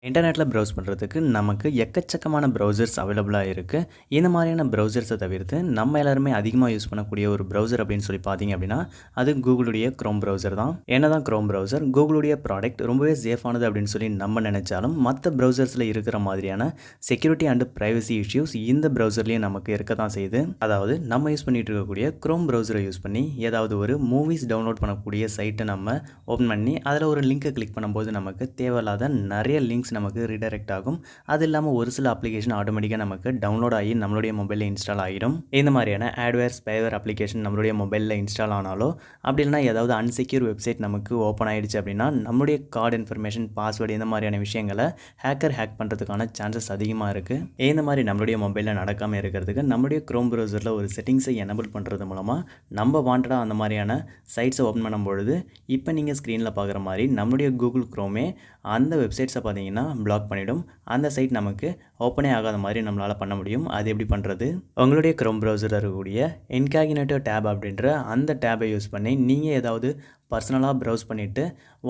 இன்டர்நெட்டில் ப்ரௌஸ் பண்ணுறதுக்கு நமக்கு எக்கச்சக்கமான ப்ரௌசர்ஸ் அவைலபிளாக இருக்குது. இந்த மாதிரியான ப்ரௌசர்ஸை தவிர்த்து நம்ம எல்லாருமே அதிகமாக யூஸ் பண்ணக்கூடிய ஒரு ப்ரௌசர் அப்படின்னு சொல்லி பார்த்தீங்க அப்படின்னா அது கூகுளுடைய க்ரோம் ப்ரௌசர் தான். என்ன தான் க்ரோம் ப்ரௌசர் கூகுளுடைய ப்ராடக்ட் ரொம்பவே சேஃபானது அப்படின்னு சொல்லி நம்ம நினைச்சாலும் மற்ற ப்ரௌசர்ஸில் இருக்கிற மாதிரியான செக்யூரிட்டி அண்ட் ப்ரைவசி இஷ்யூஸ் இந்த ப்ரௌசர்லேயும் நமக்கு இருக்க தான் செய்யுது. அதாவது நம்ம யூஸ் பண்ணிட்டு இருக்கக்கூடிய க்ரோம் ப்ரௌசரை யூஸ் பண்ணி ஏதாவது ஒரு மூவிஸ் டவுன்லோட் பண்ணக்கூடிய சைட்டை நம்ம ஓப்பன் பண்ணி அதில் ஒரு லிங்கை கிளிக் பண்ணும்போது நமக்கு தேவையில்லாத நிறைய லிங்க்ஸ் நமக்கு ரீடைரக்ட் ஆகும். அது இல்லாமல் ஒரு சில அப்ளிகேஷன் ஆட்டோமேட்டிக்காக நமக்கு டவுன்லோட் ஆகி நம்மளுடைய மொபைலில் இன்ஸ்டால் ஆகிடும். இந்த மாதிரியான ஆட்வேர் ஸ்பைவேர் அப்ளிகேஷன் நம்மளுடைய மொபைலில் இன்ஸ்டால் ஆனாலோ அப்படி இல்லைனா ஏதாவது அன்செக்யூர் வெப்சைட் நமக்கு ஓப்பன் ஆகிடுச்சு அப்படின்னா நம்மளுடைய கார்டு இன்ஃபர்மேஷன் பாஸ்வேர்டு இந்த மாதிரியான விஷயங்களை ஹேக் பண்ணுறதுக்கான சான்சஸ் அதிகமாக இருக்குது. இந்த மாதிரி நம்மளுடைய மொபைலில் நடக்காமல் இருக்கிறதுக்கு நம்மளுடைய க்ரோம் ப்ரௌசரில் ஒரு செட்டிங்ஸை எனபிள் பண்ணுறது மூலமாக நம்ம வாண்டடாக அந்த மாதிரியான சைட்ஸை ஓப்பன் பண்ணும்பொழுது இப்போ நீங்கள் ஸ்க்ரீனில் பார்க்குற மாதிரி நம்மளுடைய கூகுள் க்ரோமே அந்த வெப்சைட்ஸை பார்த்தீங்கன்னா பிளாக் பண்ணிவிடும். அந்த சைட் நமக்கு ஓப்பனே ஆகாத மாதிரி நம்மளால் பண்ண முடியும். அது எப்படி பண்ணுறது? உங்களுடைய க்ரோம் ப்ரௌசரில் இருக்கக்கூடிய இன்காகினேட்டோ டேப் அப்படின்ற அந்த டேபை யூஸ் பண்ணி நீங்கள் ஏதாவது பர்சனலாக ப்ரௌஸ் பண்ணிவிட்டு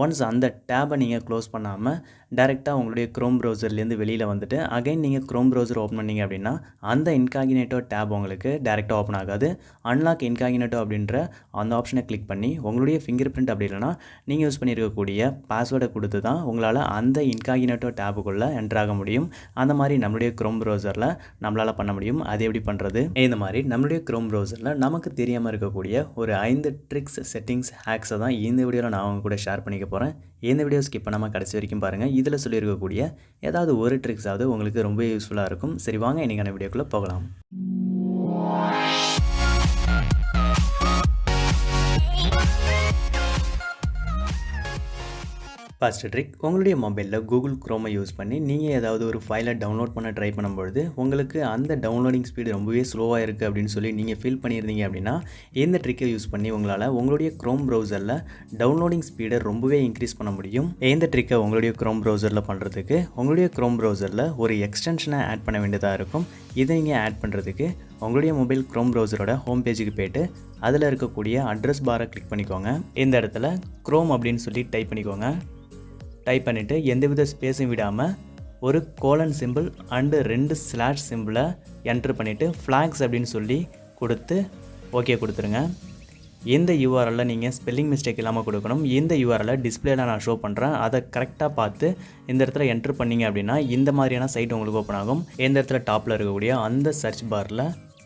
ஒன்ஸ் அந்த டேபை நீங்கள் க்ளோஸ் பண்ணாமல் டைரெக்டாக உங்களுடைய க்ரோம் ப்ரௌசர்லேருந்து வெளியில் வந்துட்டு அகைன் நீங்கள் க்ரோம் ப்ரௌசர் ஓப்பன் பண்ணிங்க அப்படின்னா அந்த இன்காகினேட்டோ டேப் உங்களுக்கு டைரெக்டாக ஓப்பன் ஆகாது. அன்லாக் இன்காகினேட்டோ அப்படின்ற அந்த ஆப்ஷனை கிளிக் பண்ணி உங்களுடைய ஃபிங்கர் பிரிண்ட் அப்படி இல்லைனா நீங்கள் யூஸ் பண்ணியிருக்கக்கூடிய பாஸ்வேர்டை கொடுத்து தான் உங்களால் அந்த இன்காகினேட்டோ டேபுக்குள்ளே என்ட்ரு ஆக முடியும். அந்த மாதிரி நம்மளுடைய க்ரோம் ப்ரௌசரில் நம்மளால் பண்ண முடியும். அது எப்படி பண்ணுறது? இந்த மாதிரி நம்மளுடைய க்ரோம் ப்ரௌசரில் நமக்கு தெரியாமல் இருக்கக்கூடிய ஒரு 5 ட்ரிக்ஸ் செட்டிங்ஸ் ஹேக்ஸை தான் இந்த வீடியோவில் நான் அவங்க கூட ஷேர் பண்ணிக்க போகிறேன். இந்த வீடியோ ஸ்கிப் பண்ணாமல் கடைசி வரைக்கும் பாருங்கள். இதில் சொல்லியிருக்கக்கூடிய ஏதாவது ஒரு ட்ரிக்ஸாவது உங்களுக்கு ரொம்ப யூஸ்ஃபுல்லாக இருக்கும். சரி வாங்க இன்றைக்கான வீடியோக்குள்ளே போகலாம். ஃபர்ஸ்ட் ட்ரிக், உங்களுடைய மொபைலில் கூகுள் க்ரோமை யூஸ் பண்ணி நீங்கள் ஏதாவது ஒரு ஃபைலை டவுன்லோட் பண்ண ட்ரை பண்ணும்பொழுது உங்களுக்கு அந்த டவுன்லோடிங் ஸ்பீடு ரொம்பவே ஸ்லோவாக இருக்குது அப்படின்னு சொல்லி நீங்கள் ஃபீல் பண்ணியிருந்தீங்க அப்படின்னா இந்த ட்ரிக்கை யூஸ் பண்ணி உங்களால் உங்களுடைய க்ரோம் ப்ரௌசரில் டவுன்லோடிங் ஸ்பீடை ரொம்பவே இன்க்ரீஸ் பண்ண முடியும். இந்த ட்ரிக்கை உங்களுடைய க்ரோம் ப்ரௌசரில் பண்ணுறதுக்கு உங்களுடைய க்ரோம் ப்ரௌசரில் ஒரு எக்ஸ்டென்ஷனை ஆட் பண்ண வேண்டியதாக இருக்கும். இதை நீங்கள் ஆட் பண்ணுறதுக்கு உங்களுடைய மொபைல் க்ரோம் ப்ரௌசரோட ஹோம் பேஜுக்கு போய்ட்டு அதில் இருக்கக்கூடிய அட்ரஸ் பாரை கிளிக் பண்ணிக்கோங்க. இந்த இடத்துல க்ரோம் அப்படின்னு சொல்லி டைப் பண்ணிக்கோங்க. டைப் பண்ணிவிட்டு எந்தவித ஸ்பேஸும் விடாமல் ஒரு கோலன் சிம்பிள் அண்டு 2 ஸ்லாஷ் சிம்பிளை என்ட்ரு பண்ணிவிட்டு ஃப்ளாக்ஸ் அப்படின்னு சொல்லி கொடுத்து ஓகே கொடுத்துருங்க. இந்த யூஆர்எல்ல நீங்கள் ஸ்பெல்லிங் மிஸ்டேக் இல்லாமல் கொடுக்கணும். இந்த யூஆர்எல்ல டிஸ்பிளேல நான் ஷோ பண்ணுறேன். அதை கரெக்டாக பார்த்து இந்த இடத்துல என்ட்ரு பண்ணிங்க அப்படின்னா இந்த மாதிரியான சைட் உங்களுக்கு ஓப்பன் ஆகும். இந்த இடத்துல டாப்பில் இருக்கக்கூடிய அந்த சர்ச் பாரில்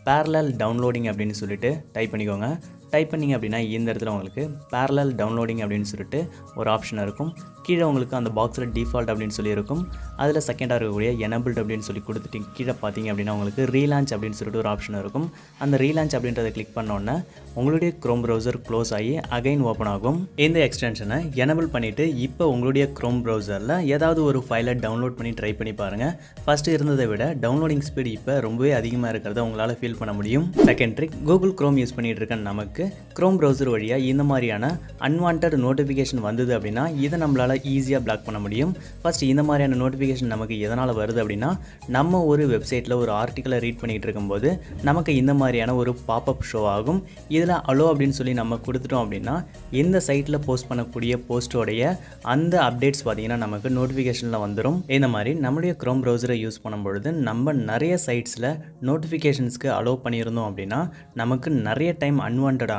பேரலல் டவுன்லோடிங் அப்படின்னு சொல்லிட்டு டைப் பண்ணிக்கோங்க. டைப் பண்ணிங்க அப்படின்னா இந்த இடத்துல உங்களுக்கு பேரலல் டவுன்லோடிங் அப்படின்னு சொல்லிட்டு ஒரு ஆப்ஷன் இருக்கும். கீழே உங்களுக்கு அந்த பாக்ஸில் டிஃபால்ட் அப்படின்னு சொல்லி இருக்கும். அதில் செகண்டாக இருக்கக்கூடிய எனபிள்ட் அப்படின்னு சொல்லி கொடுத்துட்டு கீழே பார்த்தீங்க அப்படின்னா உங்களுக்கு ரீலான்ச் அப்படின்னு சொல்லிட்டு ஒரு ஆப்ஷன் இருக்கும். அந்த ரீலான்ச் அப்படின்றத கிளிக் பண்ணோன்னே உங்களுடைய க்ரோம் ப்ரௌசர் க்ளோஸ் ஆகி அகைன் ஓப்பன் ஆகும். இந்த எக்ஸ்டென்ஷனை எனபிள் பண்ணிவிட்டு இப்போ உங்களுடைய க்ரோம் ப்ரௌசரில் ஏதாவது ஒரு ஃபைலை டவுன்லோட் பண்ணி ட்ரை பண்ணி பாருங்கள். ஃபஸ்ட்டு இருந்ததை விட டவுன்லோடிங் ஸ்பீடு இப்போ ரொம்பவே அதிகமாக இருக்கிறத உங்களால் ஃபீல் பண்ண முடியும். Second trick, Google Chrome use பண்ணிகிட்டு இருக்க நமக்கு க்ரோம் ப்ரௌசர் வழியாக இந்த மாதிரியான அன்வான்ட் நோட்டிஃபிகேஷன் வந்தது அப்படின்னா இதை நம்மளால் ஈஸியாக பிளாக் பண்ண முடியும். ஃபஸ்ட் இந்த மாதிரியான நோட்டிஃபிகேஷன் நமக்கு எதனால் வருது அப்படின்னா நம்ம ஒரு வெப்சைட்டில் ஒரு ஆர்டிக்கலை ரீட் பண்ணிகிட்டு இருக்கும்போது நமக்கு இந்த மாதிரியான ஒரு பாப்அப் ஷோ ஆகும். இதில் அலோ அப்படின்னு சொல்லி நம்ம கொடுத்துட்டோம் அப்படின்னா இந்த சைட்டில் போஸ்ட் பண்ணக்கூடிய போஸ்ட்டோடைய அந்த அப்டேட்ஸ் பார்த்திங்கன்னா நமக்கு நோட்டிஃபிகேஷனில் வந்துடும். இந்த மாதிரி நம்மளுடைய க்ரோம் ப்ரௌசரை யூஸ் பண்ணும்பொழுது நம்ம நிறைய சைட்ஸில் நோட்டிஃபிகேஷன்ஸ்க்கு அலோ பண்ணியிருந்தோம் அப்படின்னா நமக்கு நிறைய டைம் அன்வான்டான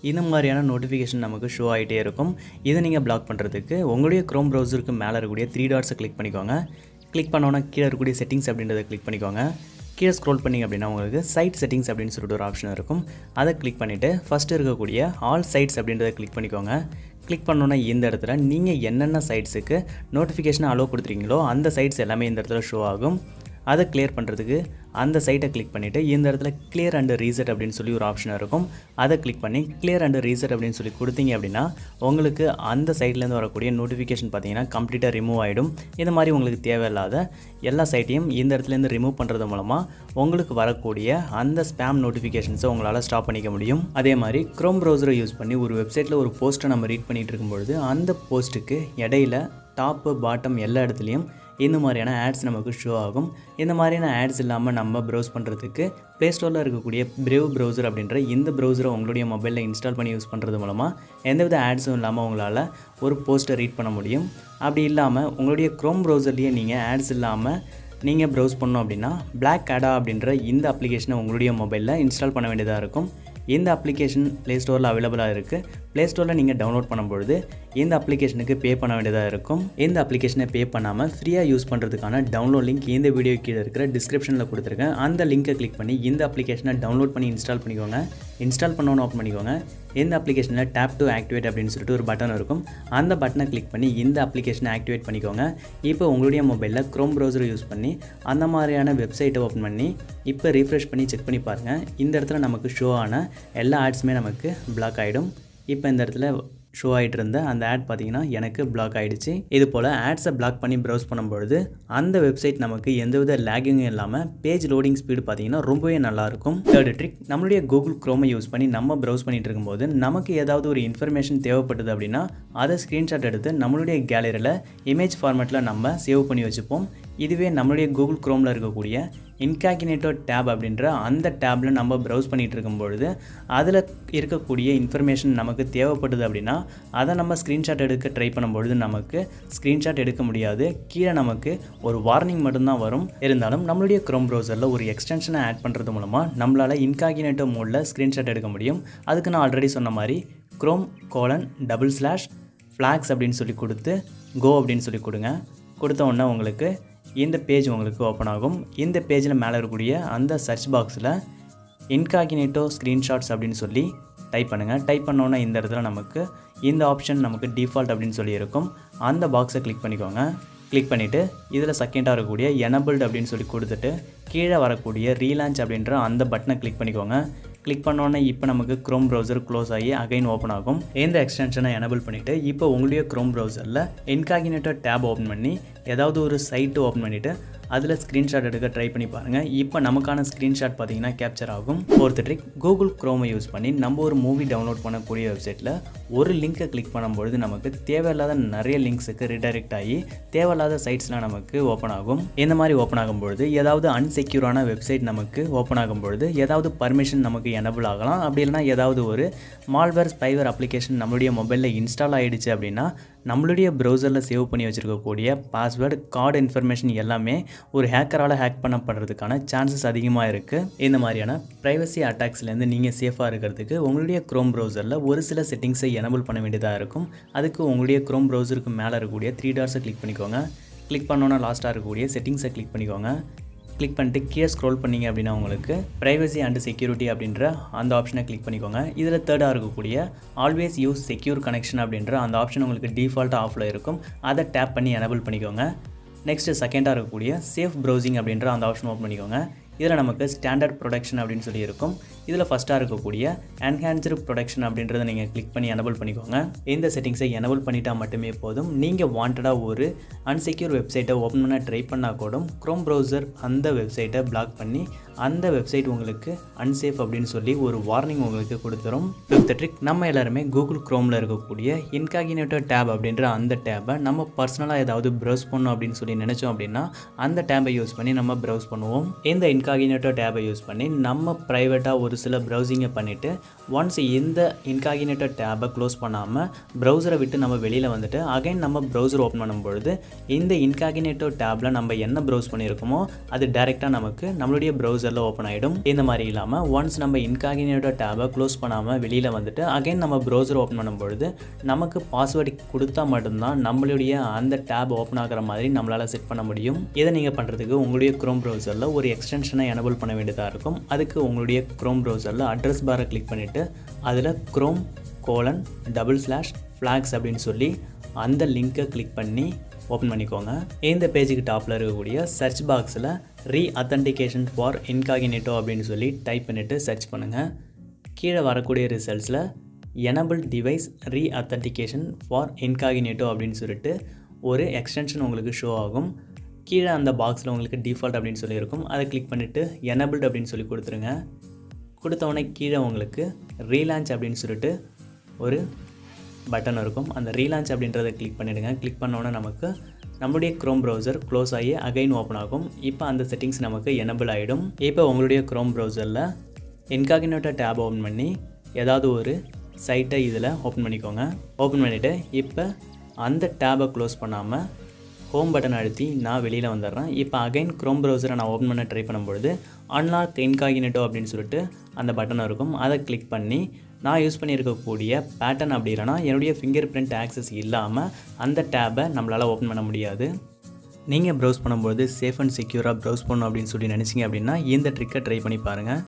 இந்த மாதிரியான நோட்டிஃபிகேஷன் நமக்கு ஷோ ஆகிட்டே இருக்கும். இதை நீங்கள் பிளாக் பண்ணுறதுக்கு உங்களுடைய க்ரோம் ப்ரௌசருக்கு மேலே இருக்கக்கூடிய 3 டாட்ஸை கிளிக் பண்ணிக்கோங்க. கிளிக் பண்ணோன்னா கீழே இருக்கக்கூடிய செட்டிங்ஸ் அப்படின்றத கிளிக் பண்ணிக்கோங்க. கீழே ஸ்க்ரோல் பண்ணிங்க அப்படின்னா உங்களுக்கு சைட் செட்டிங்ஸ் அப்படின்னு சொல்லிட்டு ஒரு ஆப்ஷன் இருக்கும். அதை கிளிக் பண்ணிவிட்டு ஃபஸ்ட்டு இருக்கக்கூடிய ஆல் சைட்ஸ் அப்படின்றத கிளிக் பண்ணிக்கோங்க. கிளிக் பண்ணோன்னா இந்த இடத்துல நீங்கள் என்னென்ன சைட்ஸுக்கு நோட்டிஃபிகேஷனை அலோ கொடுத்துருக்கீங்களோ அந்த சைட்ஸ் எல்லாமே இந்த இடத்துல ஷோ ஆகும். அதை கிளியர் பண்ணுறதுக்கு அந்த சைட்டை கிளிக் பண்ணிவிட்டு இந்த இடத்துல கிளியர் அண்ட் ரீசெட் அப்படின்னு சொல்லி ஒரு ஆப்ஷன் இருக்கும். அதை கிளிக் பண்ணி கிளியர் அண்ட் ரீசெட் அப்படின்னு சொல்லி கொடுத்தீங்க அப்படின்னா உங்களுக்கு அந்த சைட்லேருந்து வரக்கூடிய நோட்டிஃபிகேஷன் பார்த்தீங்கன்னா கம்ப்ளீட்டாக ரிமூவ் ஆகிடும். இந்த மாதிரி உங்களுக்கு தேவையில்லாத எல்லா சைட்டையும் இந்த இடத்துலேருந்து ரிமூவ் பண்ணுறது மூலமாக உங்களுக்கு வரக்கூடிய அந்த ஸ்பேம் நோட்டிஃபிகேஷன்ஸை உங்களால் ஸ்டாப் பண்ணிக்க முடியும். அதே மாதிரி க்ரோம் ப்ரௌசரை யூஸ் பண்ணி ஒரு வெப்சைட்டில் ஒரு போஸ்ட்டை நம்ம ரீட் பண்ணிகிட்டு இருக்கும்பொழுது அந்த போஸ்ட்டுக்கு இடையில டாப்பு பாட்டம் எல்லா இடத்துலையும் இந்த மாதிரியான ஆட்ஸ் நமக்கு ஷோ ஆகும். இந்த மாதிரியான ஆட்ஸ் இல்லாமல் நம்ம ப்ரௌஸ் பண்ணுறதுக்கு ப்ளே ஸ்டோரில் இருக்கக்கூடிய பிரேவ் ப்ரௌசர் அப்படின்ற இந்த ப்ரௌசரை உங்களுடைய மொபைலில் இன்ஸ்டால் பண்ணி யூஸ் பண்ணுறது மூலமாக எந்தவித ஆட்ஸும் இல்லாமல் உங்களால் ஒரு போஸ்ட்டை ரீட் பண்ண முடியும். அப்படி இல்லாமல் உங்களுடைய க்ரோம் ப்ரௌசர்லேயே நீங்கள் ஆட்ஸ் இல்லாமல் நீங்கள் ப்ரௌஸ் பண்ணோம் அப்படின்னா பிளாக் ஆடா அப்படின்ற இந்த அப்ளிகேஷனை உங்களுடைய மொபைலில் இன்ஸ்டால் பண்ண வேண்டியதாக இருக்கும். இந்த அப்ளிகேஷன் ப்ளே ஸ்டோரில் அவைலபிளாக இருக்குது. ப்ளே ஸ்டோரில் நீங்கள் டவுன்லோட் பண்ணும்பொழுது இந்த அப்ளிகேஷனுக்கு பே பண்ண வேண்டியதாக இருக்கும். இந்த அப்ளிகேஷனை பே பண்ணாமல் ஃப்ரீயாக யூஸ் பண்ணுறதுக்கான டவுன்லோட் லிங்க் இந்த வீடியோ கீழே இருக்கிற டிஸ்கிரிப்ஷனில் கொடுத்துருக்கேன். அந்த லிங்கை கிளிக் பண்ணி இந்த அப்ளிகேஷனை டவுன்லோட் பண்ணி இன்ஸ்டால் பண்ணிக்கோங்க. இன்ஸ்டால் பண்ணோன்னு ஓப்பன் பண்ணிக்கோங்க. இந்த அப்ளிகேஷனில் டேப் டு ஆக்டிவேட் அப்படின்னு சொல்லிட்டு ஒரு பட்டன் இருக்கும். அந்த பட்டனை கிளிக் பண்ணி இந்த அப்ளிகேஷனை ஆக்டிவேட் பண்ணிக்கோங்க. இப்போ உங்களுடைய மொபைலில் க்ரோம் ப்ரௌசரை யூஸ் பண்ணி அந்த மாதிரியான வெப்சைட்டை ஓப்பன் பண்ணி இப்போ ரீஃப்ரெஷ் பண்ணி செக் பண்ணி பாருங்கள். இந்த இடத்துல நமக்கு ஷோ ஆன எல்லா ஆட்ஸுமே நமக்கு பிளாக் ஆகிடும். இப்போ இந்த இடத்துல ஷோ ஆகிட்டு இருந்த அந்த ஆட் பார்த்திங்கன்னா எனக்கு பிளாக் ஆகிடுச்சு. இது போல் ஆட்ஸை பிளாக் பண்ணி ப்ரௌஸ் பண்ணும்பொழுது அந்த வெப்சைட் நமக்கு எந்தவித லேகிங்கும் இல்லாமல் பேஜ் லோடிங் ஸ்பீடு பார்த்திங்கன்னா ரொம்பவே நல்லாயிருக்கும். தேர்ட் ட்ரிக், நம்மளுடைய கூகுள் க்ரோமை யூஸ் பண்ணி நம்ம ப்ரௌஸ் பண்ணிட்டு இருக்கும்போது நமக்கு ஏதாவது ஒரு இன்ஃபர்மேஷன் தேவைப்பட்டது அப்படின்னா அதை ஸ்க்ரீன்ஷாட் எடுத்து நம்மளுடைய கேலரியில் இமேஜ் ஃபார்மேட்டில் நம்ம சேவ் பண்ணி வச்சுப்போம். இதுவே நம்மளுடைய கூகுள் க்ரோமில் இருக்கக்கூடிய இன்காகினேட்டோ டேப் அப்படின்ற அந்த டேப்பில் நம்ம ப்ரௌஸ் பண்ணிகிட்டு இருக்கும்பொழுது அதில் இருக்கக்கூடிய இன்ஃபர்மேஷன் நமக்கு தேவைப்படுது அப்படின்னா அதை நம்ம ஸ்க்ரீன்ஷாட் எடுக்க ட்ரை பண்ணும்பொழுது நமக்கு ஸ்க்ரீன்ஷாட் எடுக்க முடியாது. கீழே நமக்கு ஒரு வார்னிங் மட்டும்தான் வரும். இருந்தாலும் நம்மளுடைய க்ரோம் ப்ரௌசரில் ஒரு எக்ஸ்டென்ஷனை ஆட் பண்ணுறது மூலமாக நம்மளால் இன்காகினேட்டோ மோடில் ஸ்க்ரீன்ஷாட் எடுக்க முடியும். அதுக்கு நான் ஆல்ரெடி சொன்ன மாதிரி Chrome://flags அப்படின்னு சொல்லி கொடுத்து கோ அப்படின்னு சொல்லி கொடுங்க. கொடுத்த உடனே உங்களுக்கு இந்த பேஜ் உங்களுக்கு ஓப்பன் ஆகும். இந்த பேஜில் மேலே இருக்கக்கூடிய அந்த சர்ச் பாக்ஸில் இன்காகினேட்டோ ஸ்க்ரீன்ஷாட்ஸ் அப்படின்னு சொல்லி டைப் பண்ணுங்கள். டைப் பண்ணோன்னா இந்த இடத்துல நமக்கு இந்த ஆப்ஷன் நமக்கு டிஃபால்ட் அப்படின்னு சொல்லி இருக்கும். அந்த பாக்ஸை கிளிக் பண்ணிக்கோங்க. கிளிக் பண்ணிவிட்டு இதில் செகண்டாக இருக்கக்கூடிய எனபிள்டு அப்படின்னு சொல்லி கொடுத்துட்டு கீழே வரக்கூடிய ரீலான்ச் அப்படின்ற அந்த பட்டனை கிளிக் பண்ணிக்கோங்க. கிளிக் பண்ணோன்னே இப்போ நமக்கு க்ரோம் ப்ரௌசர் க்ளோஸ் ஆகி அகைன் ஓப்பன் ஆகும். இந்த எக்ஸ்டென்ஷனை எனபிள் பண்ணிவிட்டு இப்போ உங்களுடைய க்ரோம் ப்ரௌசரில் இன்காகினேட்டோ டேப் ஓப்பன் பண்ணி ஏதாவது ஒரு சைட்டு ஓப்பன் பண்ணிவிட்டு அதில் ஸ்க்ரீன்ஷாட் எடுக்க ட்ரை பண்ணி பாருங்கள். இப்போ நமக்கான ஸ்க்ரீன்ஷாட் பார்த்தீங்கன்னா கேப்சர் ஆகும். ஃபோர்த் ட்ரிக், கூகுள் க்ரோமை யூஸ் பண்ணி நம்ம ஒரு மூவி டவுன்லோட் பண்ணக்கூடிய வெப்சைட்டில் ஒரு லிங்க்கை கிளிக் பண்ணும்பொழுது நமக்கு தேவையில்லாத நிறைய லிங்க்ஸுக்கு ரிடைரெக்ட் ஆகி தேவையில்லாத சைட்ஸ்லாம் நமக்கு ஓப்பன் ஆகும். இந்த மாதிரி ஓப்பன் ஆகும்பொழுது ஏதாவது அன்செக்யூரான வெப்சைட் நமக்கு ஓப்பன் ஆகும்பொழுது ஏதாவது பர்மிஷன் நமக்கு எனபிள் ஆகலாம். அப்படி இல்லைனா ஏதாவது ஒரு மால்வேர் ஸ்பைவேர் அப்ளிகேஷன் நம்மளுடைய மொபைலில் இன்ஸ்டால் ஆகிடுச்சு அப்படின்னா நம்மளுடைய ப்ரௌசரில் சேவ் பண்ணி வச்சுருக்கக்கூடிய பாஸ்வேர்டு, கார்டு இன்ஃபர்மேஷன் எல்லாமே ஒரு ஹேக்கரால் ஹேக் பண்ணப்படுறதுக்கான சான்சஸ் அதிகமாக இருக்குது. இந்த மாதிரியான ப்ரைவசி அட்டாக்ஸ்லேருந்து நீங்கள் சேஃபாக இருக்கிறதுக்கு உங்களுடைய க்ரோம் ப்ரௌசரில் ஒரு சில செட்டிங்ஸை எனபிள் பண்ண வேண்டியதாக இருக்கும். அதுக்கு உங்களுடைய க்ரோம் ப்ரௌசருக்கு மேலே இருக்கக்கூடிய 3 டாட்ஸை கிளிக் பண்ணிக்கோங்க. கிளிக் பண்ணோன்னா லாஸ்ட்டாக இருக்கக்கூடிய செட்டிங்ஸை கிளிக் பண்ணிக்கோங்க. கிளிக் பண்ணிட்டு கீழே ஸ்க்ரோல் பண்ணிங்க அப்படின்னா உங்களுக்கு ப்ரைவசி அண்ட் செக்யூரிட்டி அப்படின்ற அந்த ஆப்ஷனை கிளிக் பண்ணிக்கோங்க. இதில் தேர்டாக இருக்கக்கூடிய ஆல்வேஸ் யூஸ் செக்யூர் கனெக்ஷன் அப்படின்ற அந்த ஆப்ஷன் உங்களுக்கு டிஃபால்ட்டாக ஆஃபில் இருக்கும். அதை டேப் பண்ணி எனபிள் பண்ணிக்கோங்க. நெக்ஸ்ட்டு செகண்டாக இருக்கக்கூடிய சேஃப் ப்ரௌசிங் அப்படின்ற அந்த ஆப்ஷன் ஓப்பன் பண்ணிக்கோங்க. இதில் நமக்கு ஸ்டாண்டர்ட் ப்ரொடெக்ஷன் அப்படின்னு சொல்லி இருக்கும். இதில் ஃபஸ்ட்டாக இருக்கக்கூடிய என்ஹான்ஸ்டு ப்ரொடெக்ஷன் அப்படின்றத நீங்கள் கிளிக் பண்ணி எனபிள் பண்ணிக்கோங்க. இந்த செட்டிங்ஸை எனபிள் பண்ணிட்டால் மட்டுமே போதும். நீங்கள் வாண்டடாக ஒரு அன்செக்யூர் வெப்சைட்டை ஓப்பன் பண்ண ட்ரை பண்ணால் கூட க்ரோம் ப்ரௌசர் அந்த வெப்சைட்டை பிளாக் பண்ணி அந்த வெப்சைட் உங்களுக்கு அன்சேஃப் அப்படின்னு சொல்லி ஒரு வார்னிங் உங்களுக்கு கொடுத்துரும். ஃபிஃப்த் ட்ரிக், நம்ம எல்லாருமே கூகுள் க்ரோமில் இருக்கக்கூடிய இன்காகினேட்டோ டேப் அப்படின்ற அந்த டேப்பை நம்ம பர்சனலாக ஏதாவது ப்ரௌஸ் பண்ணணும் அப்படின்னு சொல்லி நினச்சோம் அப்படின்னா அந்த டேப்பை யூஸ் பண்ணி நம்ம ப்ரௌஸ் பண்ணுவோம். இந்த இன்காகினேட்டோ டேப்பை யூஸ் பண்ணி நம்ம ப்ரைவேட்டாக ஒரு சில ப்ரௌசிங்கை பண்ணிவிட்டு ஒன்ஸ் இந்த இன்காகினேட்டோ டேப்பை க்ளோஸ் பண்ணாமல் ப்ரௌசரை விட்டு நம்ம வெளியில் வந்துட்டு அகைன் நம்ம ப்ரௌசர் ஓப்பன் பண்ணும்பொழுது இந்த இன்காகினேட்டோ டேப்பில் நம்ம என்ன ப்ரௌஸ் பண்ணியிருக்கோமோ அது டைரெக்டாக நமக்கு நம்மளுடைய ப்ரௌசரில் ஓப்பன் ஆகிடும். இந்த மாதிரி இல்லாமல் ஒன்ஸ் நம்ம இன்காகினேட்டோ டேப்பை க்ளோஸ் பண்ணாமல் வெளியில் வந்துட்டு அகைன் நம்ம ப்ரௌசர் ஓப்பன் பண்ணும்பொழுது நமக்கு பாஸ்வேர்டு கொடுத்தா மட்டும்தான் நம்மளுடைய அந்த டேப் ஓப்பன் ஆகிற மாதிரி நம்மளால் செட் பண்ண முடியும். இதை நீங்கள் பண்ணுறதுக்கு உங்களுடைய க்ரோம் ப்ரௌசரில் ஒரு எக்ஸ்டென்ஷனை எனபிள் பண்ண வேண்டியதாக இருக்கும். அதுக்கு உங்களுடைய க்ரோம் ப்ரௌசரில் அட்ரஸ் பாரை கிளிக் பண்ணிவிட்டு அதில் Chrome://flags அப்படின்னு சொல்லி அந்த லிங்கை கிளிக் பண்ணி ஓப்பன் பண்ணிக்கோங்க. இந்த பேஜுக்கு டாப்பில் இருக்கக்கூடிய சர்ச் பாக்ஸில் ரீஅத்தன்டிகேஷன் ஃபார் இன்காகினேட்டோ அப்படின்னு சொல்லி டைப் பண்ணிவிட்டு சர்ச் பண்ணுங்கள். கீழே வரக்கூடிய ரிசல்ட்ஸில் எனபிள் டிவைஸ் ரீஅத்தன்டிகேஷன் ஃபார் இன்காகினேட்டோ அப்படின்னு சொல்லிட்டு ஒரு எக்ஸ்டென்ஷன் உங்களுக்கு ஷோ ஆகும். கீழே அந்த பாக்ஸில் உங்களுக்கு டிஃபால்ட் அப்படின்னு சொல்லியிருக்கும். அதை கிளிக் பண்ணிவிட்டு எனபிள்டு அப்படின்னு சொல்லி கொடுத்துருங்க. கொடுத்தவொடனே கீழே உங்களுக்கு ரீலான்ச் அப்படின்னு சொல்லிட்டு ஒரு பட்டன் இருக்கும். அந்த ரீலான்ச் அப்படின்றத கிளிக் பண்ணிவிடுங்க. கிளிக் பண்ணோன்னே நமக்கு நம்மளுடைய க்ரோம் ப்ரௌசர் க்ளோஸ் ஆகி அகைன் ஓப்பன் ஆகும். இப்போ அந்த செட்டிங்ஸ் நமக்கு எனபிள் ஆகிடும். இப்போ உங்களுடைய க்ரோம் ப்ரௌசரில் இன்காகினேட்டோ டேப் ஓப்பன் பண்ணி ஏதாவது ஒரு சைட்டை இதில் ஓப்பன் பண்ணிக்கோங்க. ஓப்பன் பண்ணிவிட்டு இப்போ அந்த டேபை க்ளோஸ் பண்ணாமல் ஹோம் பட்டன் அழுத்தி நான் வெளியில் வந்துடுறேன். இப்போ அகைன் க்ரோம் ப்ரௌசரை நான் ஓப்பன் பண்ண ட்ரை பண்ணும்பொழுது அன்லாக் இன்காகினேட்டோ அப்படின்னு சொல்லிட்டு அந்த பட்டன் இருக்கும். அதை கிளிக் பண்ணி நான் யூஸ் பண்ணியிருக்கக்கூடிய பேட்டர்ன் அப்படி இல்லைனா என்னுடைய ஃபிங்கர் பிரிண்ட் ஆக்சஸ் இல்லாமல் அந்த டேபை நம்மளால் ஓப்பன் பண்ண முடியாது. நீங்கள் ப்ரௌஸ் பண்ணும்போது சேஃப் அண்ட் செக்யூராக ப்ரௌஸ் பண்ணணும் அப்படின்னு சொல்லி நினச்சிங்க அப்படின்னா இந்த ட்ரிக்கை ட்ரை பண்ணி பாருங்கள்.